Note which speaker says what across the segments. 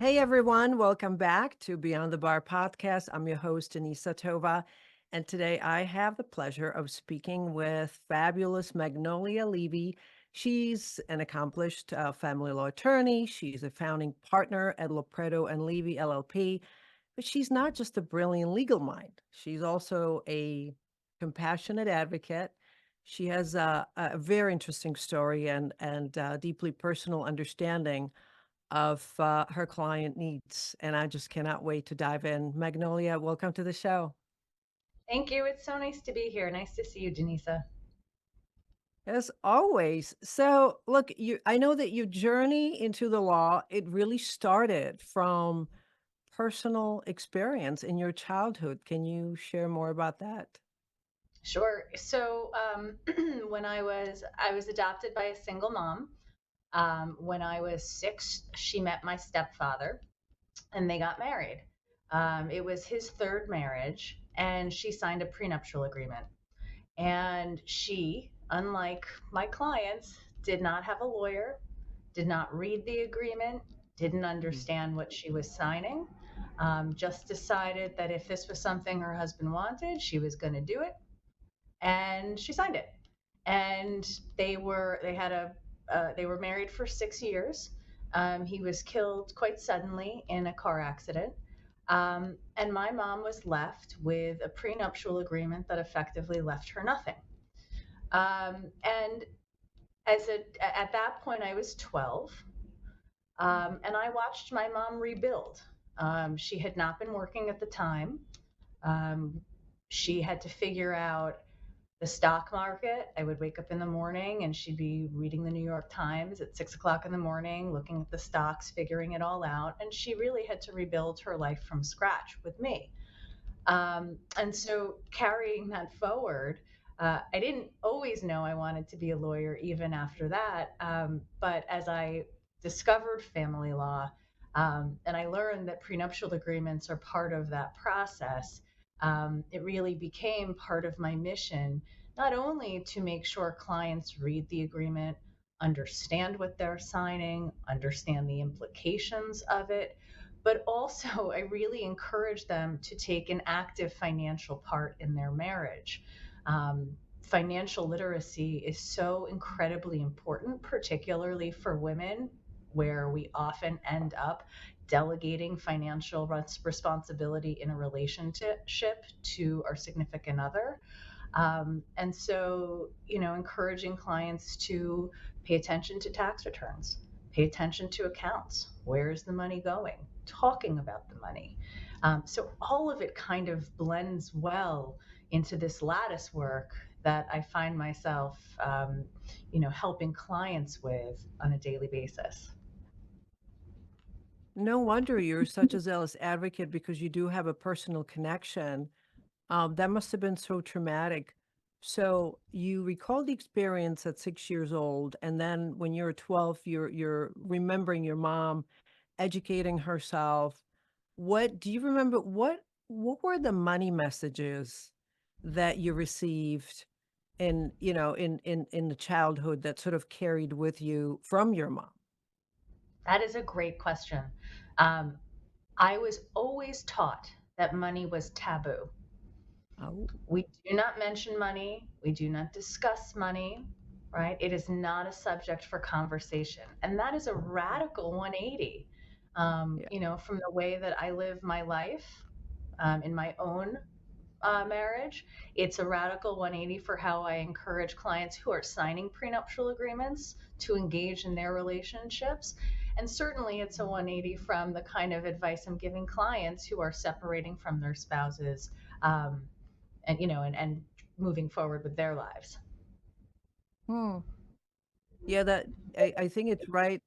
Speaker 1: Hey everyone, welcome back to Beyond the Bar podcast. I'm your host, Denisa Tova, and today I have the pleasure of speaking with fabulous Magnolia Levy. She's an accomplished family law attorney. She's a founding partner at LoPreto Levy LLP, but she's not just a brilliant legal mind. She's also a compassionate advocate. She has a very interesting story and deeply personal understanding of her client needs. And I just cannot wait to dive in. Magnolia, welcome to the show.
Speaker 2: Thank you. It's so nice to be here. Nice to see you, Denisa.
Speaker 1: As always. So, look, I know that your journey into the law, it really started from personal experience in your childhood. Can you share more about that?
Speaker 2: Sure. When I was adopted by a single mom. When I was 6, she met my stepfather, and they got married. It was his third marriage, and she signed a prenuptial agreement. And she, unlike my clients, did not have a lawyer, did not read the agreement, didn't
Speaker 1: Mhm.
Speaker 2: understand what she was signing. Just decided that if this was something her husband wanted, she was going to do it, and she signed it. And they were married for 6 years. He was killed quite suddenly in a car accident. And my mom was left with a prenuptial agreement that effectively left her nothing. And at that point, I was 12, and I watched my mom rebuild. She had not been working at the time. Um, she had to figure out the stock market. I would wake up in the morning and she'd be reading the New York Times at 6 o'clock in the morning, looking at the stocks, figuring it all out. And she really had to rebuild her life from scratch with me. And so carrying that forward, I didn't always know I wanted to be a lawyer even after that. But as I discovered family law, and I learned that prenuptial agreements are part of that process, it really became part of my mission, not only to make sure clients read the agreement, understand what they're signing, understand the implications of it, but also I really encourage them to take an active financial part in their marriage. Financial literacy is so incredibly important, particularly for women, where we often end up delegating financial responsibility in a relationship to our significant other. Encouraging clients to pay attention to tax returns, pay attention to accounts. Where's the money going? Talking about the money. So all of it kind of blends well into this lattice work that I find myself, helping clients with on a daily basis.
Speaker 1: No wonder you're such a zealous advocate because you do have a personal connection. That must have been so traumatic. So you recall the experience at 6 years old, and then when you're 12, you're remembering your mom educating herself. What do you remember? What were the money messages that you received in the childhood that sort of carried with you from your mom?
Speaker 2: That is a great question. Um, I was always taught that money was taboo.
Speaker 1: Oh,
Speaker 2: We do not mention money. We do not discuss money, right? It is not a subject for conversation. And that is a radical 180,
Speaker 1: yeah.
Speaker 2: from the way that I live my life in my own marriage. It's a radical 180 for how I encourage clients who are signing prenuptial agreements to engage in their relationships. And certainly it's a 180 from the kind of advice I'm giving clients who are separating from their spouses, um, and moving forward with their lives.
Speaker 1: Hmm. Yeah, that I think it's right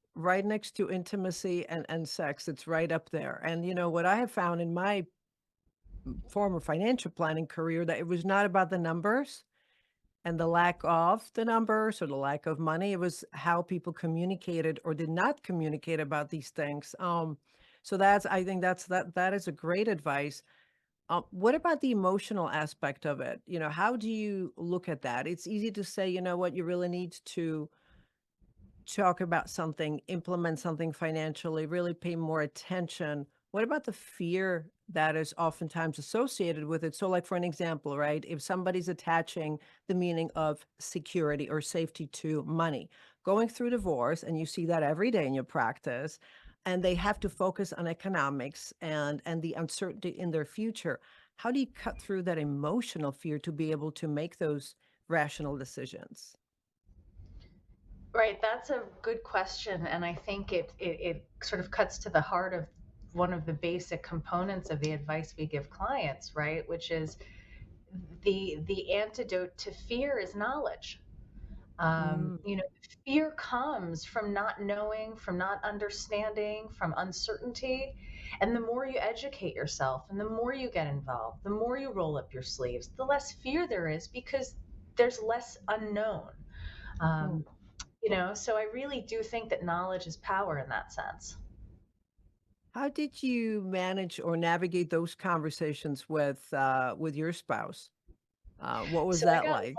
Speaker 1: next to intimacy and sex. It's right up there. And what I have found in my former financial planning career, that it was not about the numbers and the lack of the numbers or the lack of money. It was how people communicated or did not communicate about these things. So I think that is a great advice. What about the emotional aspect of it? How do you look at that? It's easy to say, you know what, you really need to talk about something, implement something financially, really pay more attention, what about the fear that is oftentimes associated with it? So, like for an example, right? If somebody's attaching the meaning of security or safety to money, going through divorce, and you see that every day in your practice, and they have to focus on economics and the uncertainty in their future. How do you cut through that emotional fear to be able to make those rational decisions?
Speaker 2: Right, that's a good question, and I think it sort of cuts to the heart of one of the basic components of the advice we give clients, right? Which is the antidote to fear is knowledge.
Speaker 1: Mm,
Speaker 2: You know, fear comes from not knowing, from not understanding, from uncertainty. And the more you educate yourself and the more you get involved, the more you roll up your sleeves, the less fear there is because there's less unknown.
Speaker 1: mm.
Speaker 2: Um, so I really do think that knowledge is power in that sense.
Speaker 1: How did you manage or navigate those conversations with your spouse? What was
Speaker 2: So I
Speaker 1: that
Speaker 2: got
Speaker 1: like?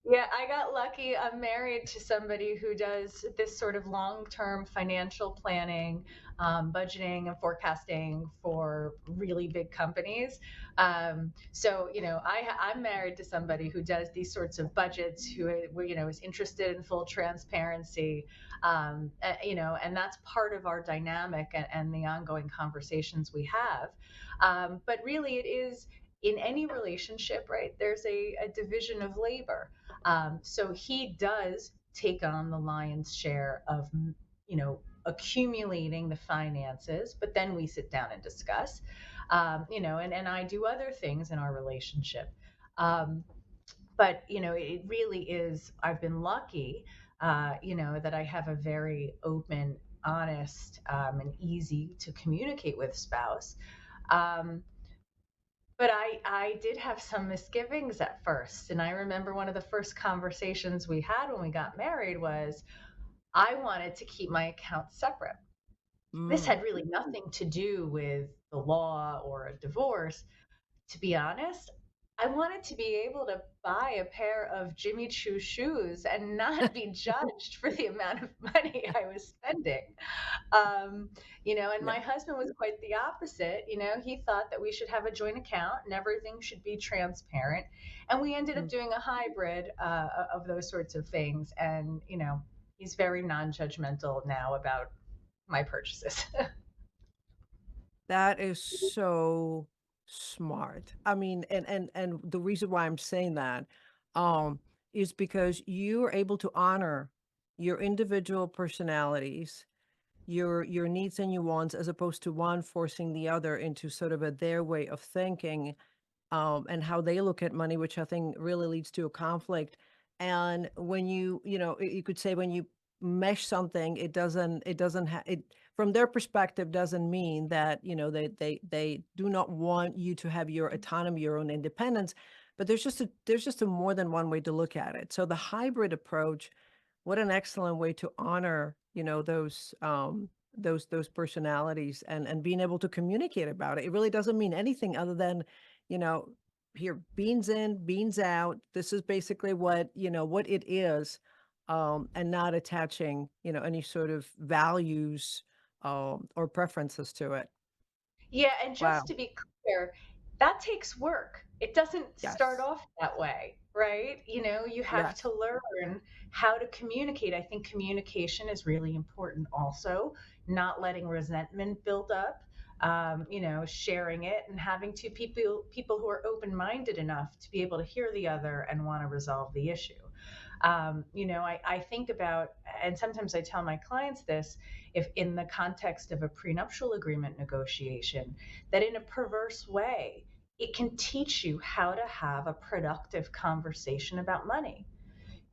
Speaker 2: Yeah, I got lucky. I'm married to somebody who does this sort of long-term financial planning, budgeting and forecasting for really big companies. I'm married to somebody who does these sorts of budgets, is interested in full transparency, and that's part of our dynamic and the ongoing conversations we have. But really, it is in any relationship, right? There's a division of labor. So he does take on the lion's share of, accumulating the finances, but then we sit down and discuss, and I do other things in our relationship. Um, but, it really is, I've been lucky, that I have a very open, honest, and easy to communicate with spouse. Um, but I did have some misgivings at first. And I remember one of the first conversations we had when we got married was I wanted to keep my accounts separate. This
Speaker 1: Mm,
Speaker 2: had really nothing to do with the law or a divorce. To be honest, I wanted to be able to buy a pair of Jimmy Choo shoes and not be judged for the amount of money I was spending. Um, and
Speaker 1: yeah.
Speaker 2: my husband was quite the opposite. He thought that we should have a joint account and everything should be transparent. And we ended up
Speaker 1: Mm.
Speaker 2: doing a hybrid of those sorts of things. And, he's very non judgmental now about my purchases.
Speaker 1: That is so smart. I mean, and the reason why I'm saying that, um, is because you are able to honor your individual personalities, your needs and your wants, as opposed to one forcing the other into sort of a their way of thinking, and how they look at money, which I think really leads to a conflict. And when you could say when you mesh something, it from their perspective doesn't mean that, they do not want you to have your autonomy, your own independence, but there's just a more than one way to look at it. So the hybrid approach, what an excellent way to honor, those personalities and being able to communicate about it. It really doesn't mean anything other than, you know, here, beans in, beans out. This is basically what it is, and not attaching, any sort of values, or preferences to it.
Speaker 2: Yeah, and just
Speaker 1: Wow.
Speaker 2: to be clear, that takes work. It doesn't start
Speaker 1: Yes.
Speaker 2: off that way, right? You have to
Speaker 1: Yes.
Speaker 2: learn how to communicate. I think communication is really important also, not letting resentment build up. Sharing it and having two people who are open-minded enough to be able to hear the other and want to resolve the issue. I think about, and sometimes I tell my clients this, if in the context of a prenuptial agreement negotiation, that in a perverse way, it can teach you how to have a productive conversation about money.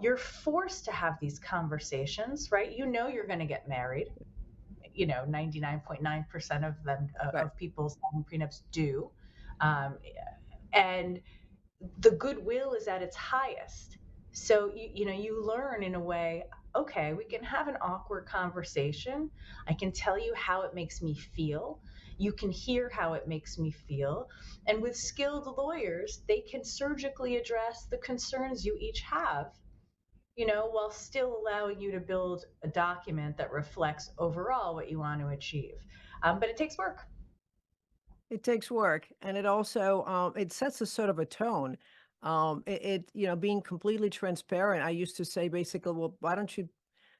Speaker 2: You're forced to have these conversations, right? You're going to get married. 99.9% of them,
Speaker 1: Right.
Speaker 2: of people signing prenups do. Um, and the goodwill is at its highest. So you learn in a way, okay, we can have an awkward conversation. I can tell you how it makes me feel. You can hear how it makes me feel. And with skilled lawyers, they can surgically address the concerns you each have, while still allowing you to build a document that reflects overall what you want to achieve. But it takes work.
Speaker 1: It takes work, and it also, it sets a sort of a tone. Being completely transparent, I used to say basically, "Well, why don't you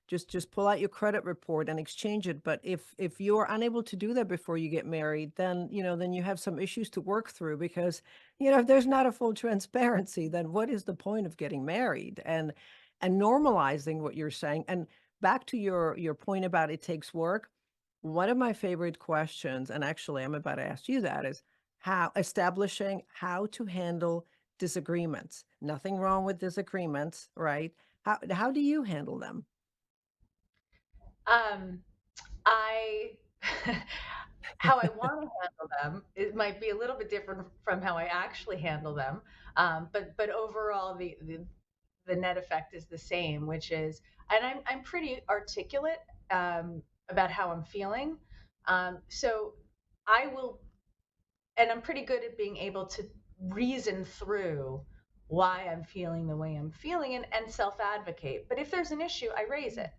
Speaker 1: just pull out your credit report and exchange it?" But if you're unable to do that before you get married, then you have some issues to work through because, if there's not a full transparency, then what is the point of getting married? And normalizing what you're saying. And back to your point about it takes work. One of my favorite questions, and actually I'm about to ask you that, is how to handle disagreements. Nothing wrong with disagreements, right? How do you handle them?
Speaker 2: Um, I how I want to handle them, it might be a little bit different from how I actually handle them. But overall, the net effect is the same, which is, and I'm pretty articulate about how I'm feeling. So I will, and I'm pretty good at being able to reason through why I'm feeling the way I'm feeling and self advocate. But if there's an issue, I raise it.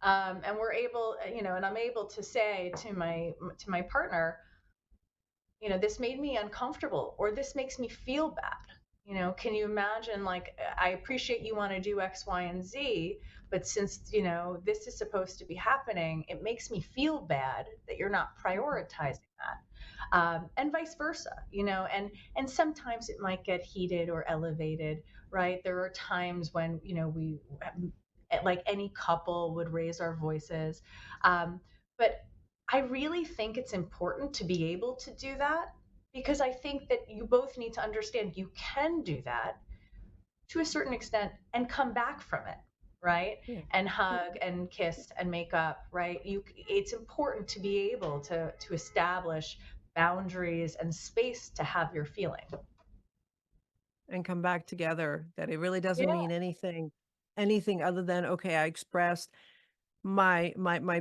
Speaker 2: And we're able, and I'm able to say to my partner, this made me uncomfortable, or this makes me feel bad. Can you imagine, like, I appreciate you want to do X, Y, and Z, but since, this is supposed to be happening, it makes me feel bad that you're not prioritizing that. And vice versa, and sometimes it might get heated or elevated, right? There are times when, we, like any couple, would raise our voices. But I really think it's important to be able to do that, because I think that you both need to understand you can do that to a certain extent and come back from it, right?
Speaker 1: Yeah.
Speaker 2: And
Speaker 1: Yeah.
Speaker 2: hug and kiss and make up, right? It's important to be able to establish boundaries and space to have your feeling.
Speaker 1: And come back together, that it really doesn't
Speaker 2: Yeah.
Speaker 1: mean anything other than, okay, I expressed my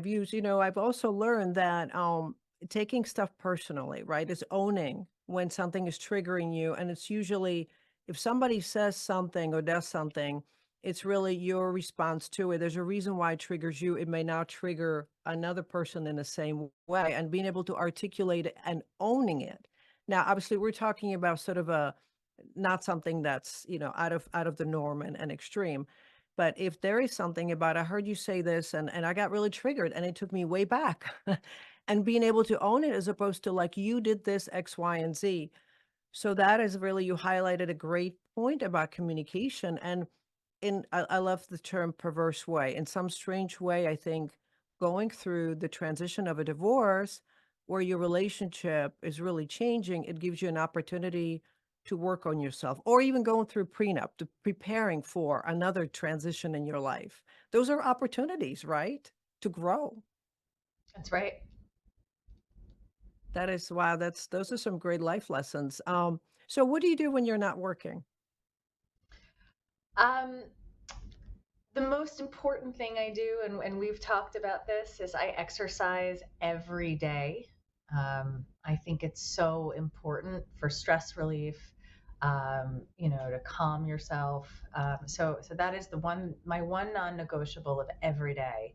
Speaker 1: views. I've also learned that taking stuff personally, right, is owning when something is triggering you. And it's usually if somebody says something or does something, it's really your response to it. There's a reason why it triggers you. It may not trigger another person in the same way. And being able to articulate it and owning it. Now, obviously, we're talking about sort of a not something that's, out of the norm and extreme. But if there is something about, I heard you say this and I got really triggered and it took me way back. And being able to own it as opposed to like, you did this X, Y, and Z. So that is really, you highlighted a great point about communication. And I love the term perverse way. In some strange way, I think going through the transition of a divorce where your relationship is really changing, it gives you an opportunity to work on yourself, or even going through prenup, to preparing for another transition in your life. Those are opportunities, right? To grow.
Speaker 2: That's right.
Speaker 1: That is, wow, those are some great life lessons. So what do you do when you're not working?
Speaker 2: Um, the most important thing I do, and we've talked about this, is I exercise every day. I think it's so important for stress relief, to calm yourself. So that is my one non-negotiable of every day.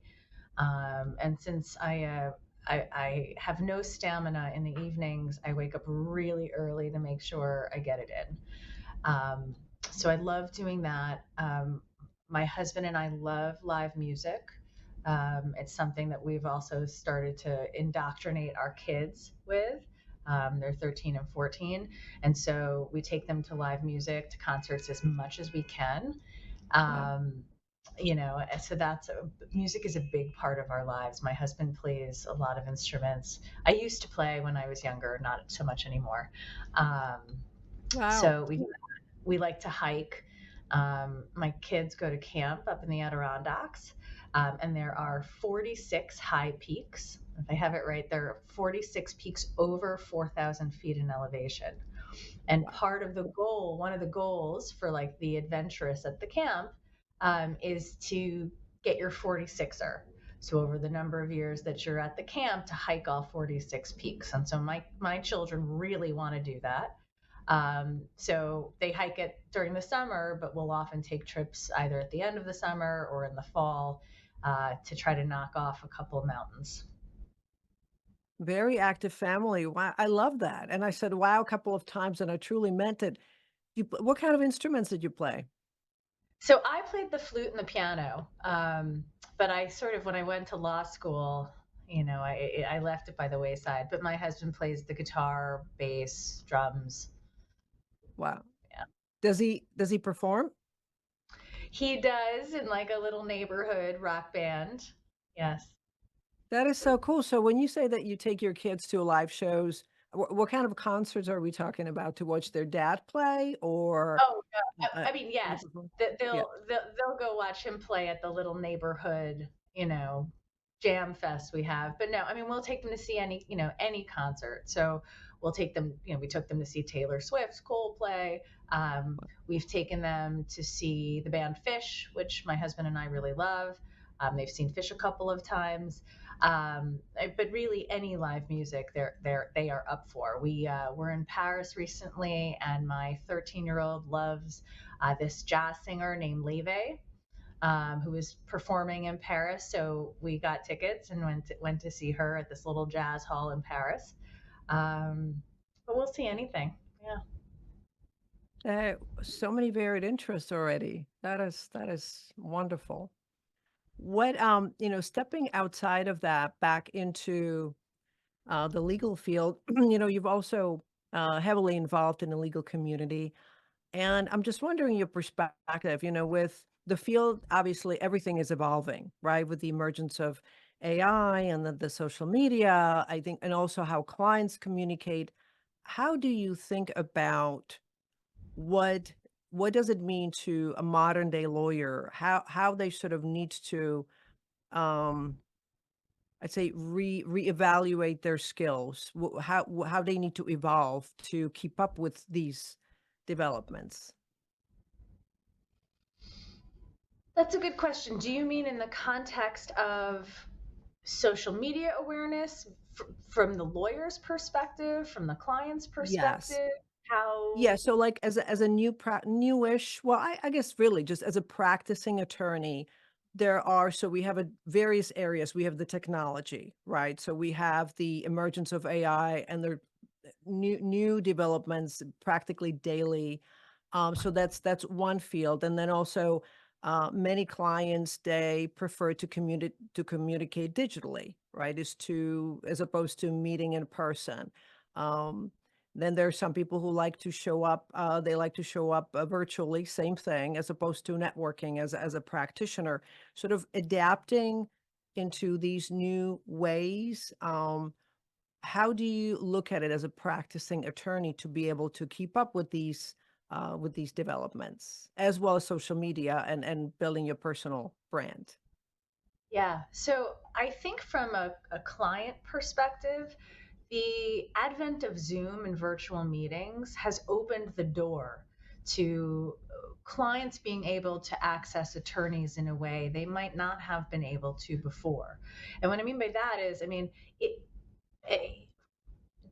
Speaker 2: And since I have no stamina in the evenings, I wake up really early to make sure I get it in. So I love doing that. My husband and I love live music. It's something that we've also started to indoctrinate our kids with. They're 13 and 14. And so we take them to live music, to concerts as much as we can.
Speaker 1: Wow.
Speaker 2: Um, so music is a big part of our lives. My husband plays a lot of instruments. I used to play when I was younger, not so much anymore. Um,
Speaker 1: Wow.
Speaker 2: so we like to hike. My kids go to camp up in the Adirondacks, and there are 46 high peaks. If I have it right, there are 46 peaks over 4,000 feet in elevation. And
Speaker 1: Wow.
Speaker 2: one of the goals for like the adventurous at the camp, is to get your 46er. So over the number of years that you're at the camp, to hike all 46 peaks. And so my children really want to do that. So they hike it during the summer, but we'll often take trips either at the end of the summer or in the fall to try to knock off a couple of mountains.
Speaker 1: Very active family. Wow, I love that. And I said, "Wow," a couple of times, and I truly meant it. What kind of instruments did you play?
Speaker 2: So I played the flute and the piano, but I sort of, when I went to law school, I left it by the wayside. But my husband plays the guitar, bass, drums.
Speaker 1: Wow.
Speaker 2: Yeah.
Speaker 1: Does he perform?
Speaker 2: He does in like a little neighborhood rock band. Yes.
Speaker 1: That is so cool. So when you say that you take your kids to live shows, what kind of concerts are we talking about? To watch their dad play or,
Speaker 2: Oh, no. I mean,
Speaker 1: him
Speaker 2: yes,
Speaker 1: perform? Yeah.
Speaker 2: they'll go watch him play at the little neighborhood, jam fest we have. But no, I mean, we'll take them to see any concert. So we'll take them, we took them to see Taylor Swift, Coldplay. We've taken them to see the band Fish, which my husband and I really love. They've seen Fish a couple of times. But really, any live music, they are up for. We were in Paris recently, and my 13-year-old loves this jazz singer named Levy, who is performing in Paris. So we got tickets and went to see her at this little jazz hall in Paris. But we'll see anything. Yeah.
Speaker 1: So many varied interests already. That is wonderful. What, stepping outside of that back into the legal field, you've also heavily involved in the legal community. And I'm just wondering your perspective, with the field, obviously everything is evolving, right? With the emergence of AI and the social media, I think, and also how clients communicate. How do you think about what what does it mean to a modern day lawyer? How they sort of need to um I'd say reevaluate their skills, how they need to evolve to keep up with these developments.
Speaker 2: That's a good question. Do you mean in the context of social media awareness from the lawyer's perspective, from the client's
Speaker 1: Yes.
Speaker 2: perspective?
Speaker 1: Yeah,
Speaker 2: How?
Speaker 1: so, like, as a newish, well, I guess really just as a practicing attorney, there are so we have a various areas. We have the technology, right? So we have the emergence of AI, and there new developments practically daily. So that's one field, and then also, many clients, they prefer to communicate digitally, right? As opposed to meeting in person. Um, then there are some people who like to show up, they like to show up, virtually, same thing, as opposed to networking as a practitioner, sort of adapting into these new ways. How do you look at it as a practicing attorney to be able to keep up with these developments, as well as social media and building your personal brand?
Speaker 2: Yeah. So I think from a client perspective, the advent of Zoom and virtual meetings has opened the door to clients being able to access attorneys in a way they might not have been able to before. And what I mean by that is, I mean, it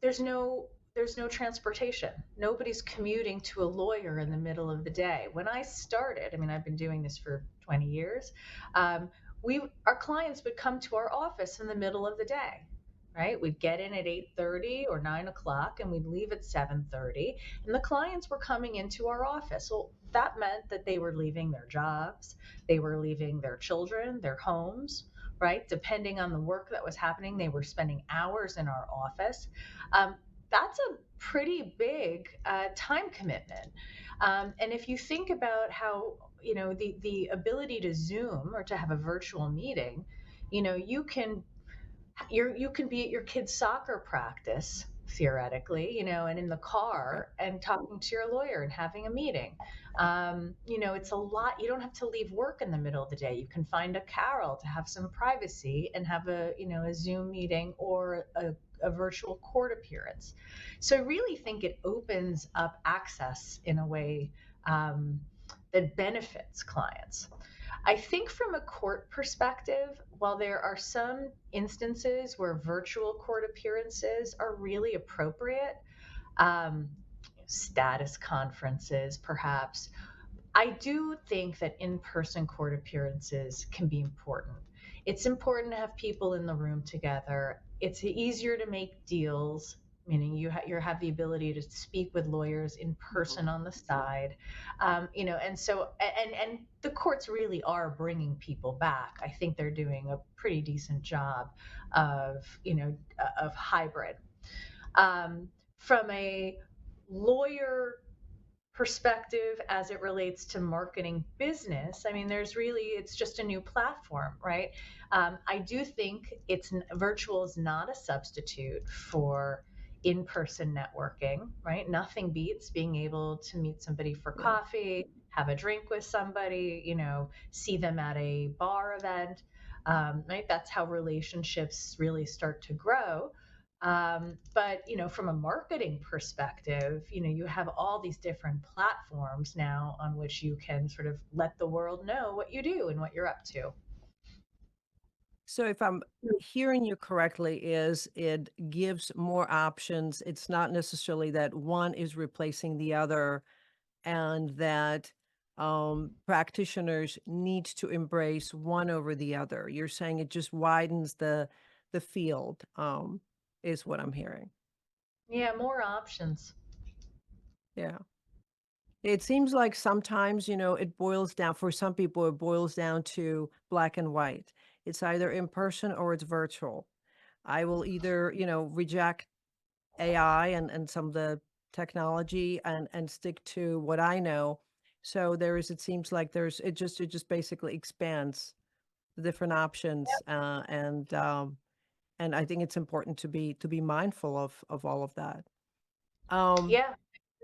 Speaker 2: there's no transportation. Nobody's commuting to a lawyer in the middle of the day. When I started, I mean, I've been doing this for 20 years. Um, we our clients would come to our office in the middle of the day, right? We'd get in at 8:30 or 9 o'clock, and we'd leave at 7:30. And the clients were coming into our office. Well, that meant that they were leaving their jobs, they were leaving their children, their homes, right? Depending on the work that was happening, they were spending hours in our office. um, that's a pretty big time commitment. And if you think about how, the ability to Zoom or to have a virtual meeting, you can be at your kid's soccer practice theoretically, and in the
Speaker 1: Right.
Speaker 2: car and talking to your lawyer and having a meeting. It's a lot. You don't have to leave work in the middle of the day. You can find a carol to have some privacy and have a Zoom meeting or a virtual court appearance. So I really think it opens up access in a way um, that benefits clients. I think from a court perspective, while there are some instances where virtual court appearances are really appropriate, um, status conferences, perhaps. I do think that in-person court appearances can be important. It's important to have people in the room together. It's easier to make deals, meaning you have the ability to speak with lawyers in person
Speaker 1: Mhm.
Speaker 2: on the side, and so and the courts really are bringing people back. I think they're doing a pretty decent job of of hybrid. Um, from a lawyer perspective as it relates to marketing business, I mean, it's just a new platform, right? I do think virtual is not a substitute for in-person networking, right? Nothing beats being able to meet somebody for
Speaker 1: Yeah.
Speaker 2: coffee, have a drink with somebody, see them at a bar event, right? That's how relationships really start to grow. But from a marketing perspective, you have all these different platforms now on which you can sort of let the world know what you do and what you're up to.
Speaker 1: So if I'm hearing you correctly, is it gives more options. It's not necessarily that one is replacing the other and that practitioners need to embrace one over the other. You're saying it just widens the field, is what I'm hearing.
Speaker 2: Yeah, more options.
Speaker 1: Yeah. It seems like sometimes, it boils down for some people, it boils down to black and white. It's either in person or it's virtual. I will either, reject AI and some of the technology and stick to what I know. So it seems like it just basically expands the different options, and I think it's important to be mindful of all of that. Um,
Speaker 2: Yeah,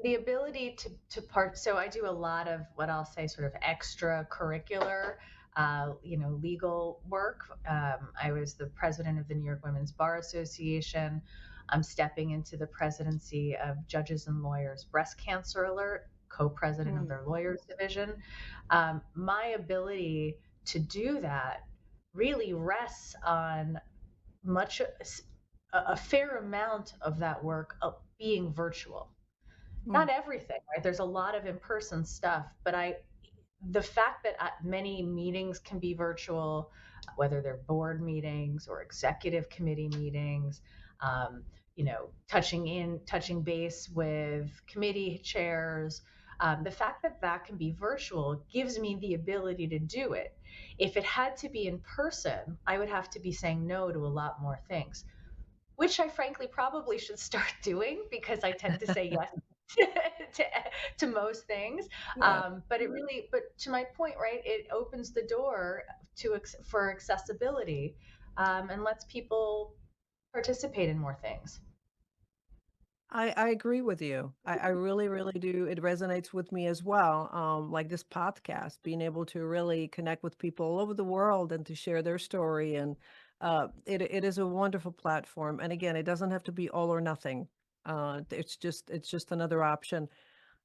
Speaker 2: the ability to part. So I do a lot of what I'll say sort of extracurricular, legal work. I was the president of the New York Women's Bar Association. I'm stepping into the presidency of Judges and Lawyers Breast Cancer Alert, co-president of
Speaker 1: mm,
Speaker 2: their lawyers division. My ability to do that really rests on much a fair amount of that work being virtual.
Speaker 1: mm,
Speaker 2: Not everything, right? There's a lot of in-person stuff, but the fact that many meetings can be virtual, whether they're board meetings or executive committee meetings, um, touching base with committee chairs. The fact that that can be virtual gives me the ability to do it. If it had to be in person, I would have to be saying no to a lot more things, which I frankly probably should start doing because I tend to say yes to, to most things.
Speaker 1: yeah.
Speaker 2: But to my point, right, it opens the door for accessibility, and lets people participate in more things.
Speaker 1: I agree with you. I really, really do. It resonates with me as well. Like this podcast, being able to really connect with people all over the world and to share their story. And it is a wonderful platform. And again, it doesn't have to be all or nothing. It's just another option.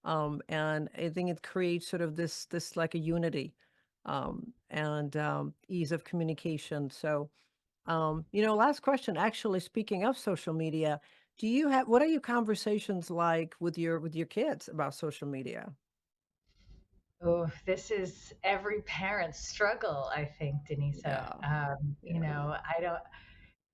Speaker 1: And I think it creates sort of this like a unity, and ease of communication. So last question, actually, speaking of social media, what are your conversations like with your kids about social media?
Speaker 2: Oh, this is every parent's struggle, I think, Denisa.
Speaker 1: Yeah, yeah.
Speaker 2: I don't.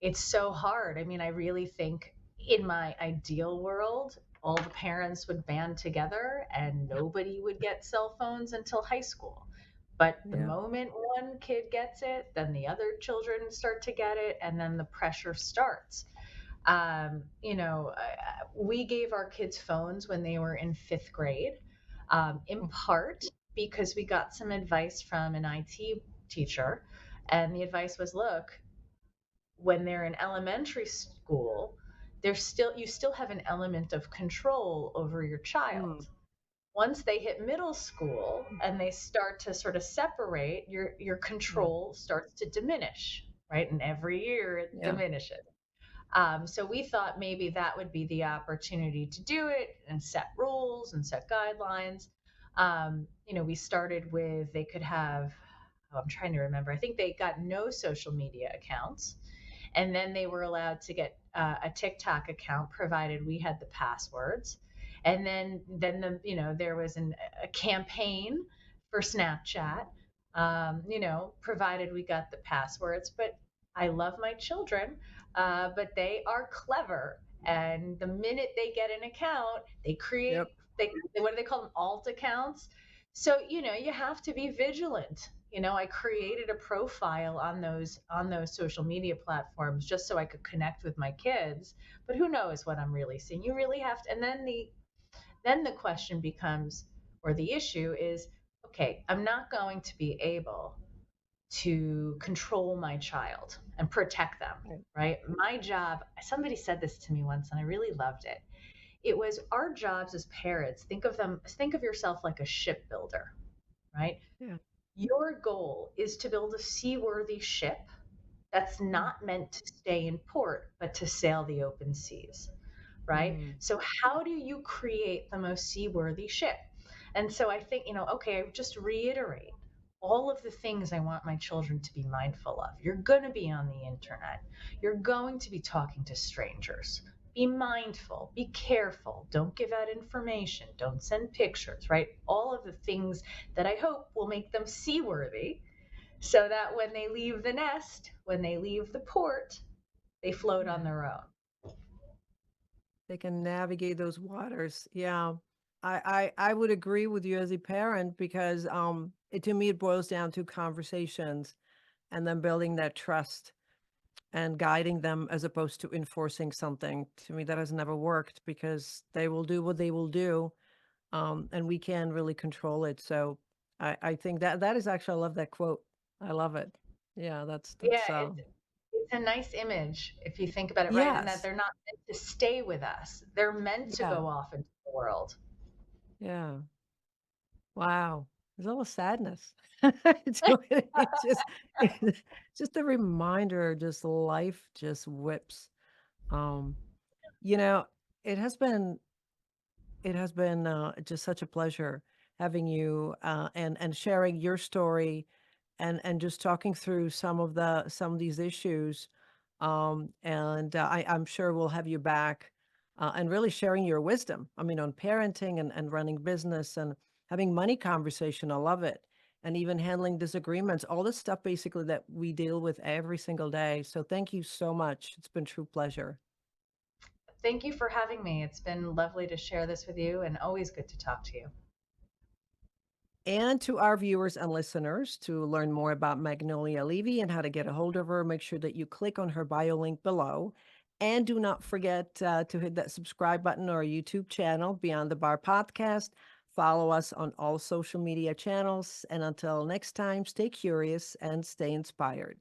Speaker 2: It's so hard. I mean, I really think in my ideal world, all the parents would band together and nobody would get cell phones until high school. But the
Speaker 1: Yeah.
Speaker 2: moment one kid gets it, then the other children start to get it, and then the pressure starts. We gave our kids phones when they were in fifth grade, in
Speaker 1: Mm,
Speaker 2: part because we got some advice from an IT teacher. And the advice was, look, when they're in elementary school, you still have an element of control over your child.
Speaker 1: mm,
Speaker 2: Once they hit middle school and they start to sort of separate, your
Speaker 1: mm,
Speaker 2: control starts to diminish, right? And every year it
Speaker 1: yeah.
Speaker 2: diminishes. So we thought maybe that would be the opportunity to do it and set rules and set guidelines. We started with they could have, oh, I'm trying to remember, I think they got no social media accounts. And then they were allowed to get a TikTok account provided we had the passwords. And then there was a campaign for Snapchat, provided we got the passwords. But I love my children, but they are clever. And the minute they get an account, they
Speaker 1: Yep.
Speaker 2: create, what do they call them? Alt accounts. So, you have to be vigilant. I created a profile on those social media platforms just so I could connect with my kids. But who knows what I'm really seeing? You really have to. And then the question becomes, or the issue is, okay, I'm not going to be able to control my child and protect them,
Speaker 1: Right.
Speaker 2: right? My job, somebody said this to me once and I really loved it. It was our jobs as parents, think of yourself like a shipbuilder, right?
Speaker 1: Yeah.
Speaker 2: Your goal is to build a seaworthy ship that's
Speaker 1: Mm.
Speaker 2: not meant to stay in port, but to sail the open seas, right?
Speaker 1: Mm.
Speaker 2: So how do you create the most seaworthy ship? And so I think, okay, I just reiterate all of the things I want my children to be mindful of. You're going to be on the internet. You're going to be talking to strangers. Be mindful, be careful, don't give out information, don't send pictures, right? All of the things that I hope will make them seaworthy so that when they leave the nest, when they leave the port, they float
Speaker 1: Yeah.
Speaker 2: on their own.
Speaker 1: They can navigate those waters. Yeah. I would agree with you as a parent because to me it boils down to conversations and then building that trust and guiding them as opposed to enforcing something. To me, that has never worked because they will do what they will do, and we can't really control it. So I think that is actually, I love that quote. I love it. Yeah,
Speaker 2: Yeah,
Speaker 1: that's
Speaker 2: it's a nice image if you think about it, right? And that
Speaker 1: yes,
Speaker 2: they're not meant to stay with us. They're meant to
Speaker 1: yeah,
Speaker 2: go off into the world.
Speaker 1: yeah. Wow, there's almost sadness. It's just it's just a reminder. Just life just whips. Um, you know, it has been just such a pleasure having you, and sharing your story and just talking through some of these issues. And I'm sure we'll have you back, and really sharing your wisdom. I mean, on parenting and running business and having money conversation. I love it. And even handling disagreements, all this stuff basically that we deal with every single day. So thank you so much. It's been true pleasure.
Speaker 2: Thank you for having me. It's been lovely to share this with you and always good to talk to you.
Speaker 1: And to our viewers and listeners, to learn more about Magnolia Levy and how to get a hold of her, make sure that you click on her bio link below. And do not forget to hit that subscribe button or YouTube channel, Beyond the Bar Podcast. Follow us on all social media channels. And until next time, stay curious and stay inspired.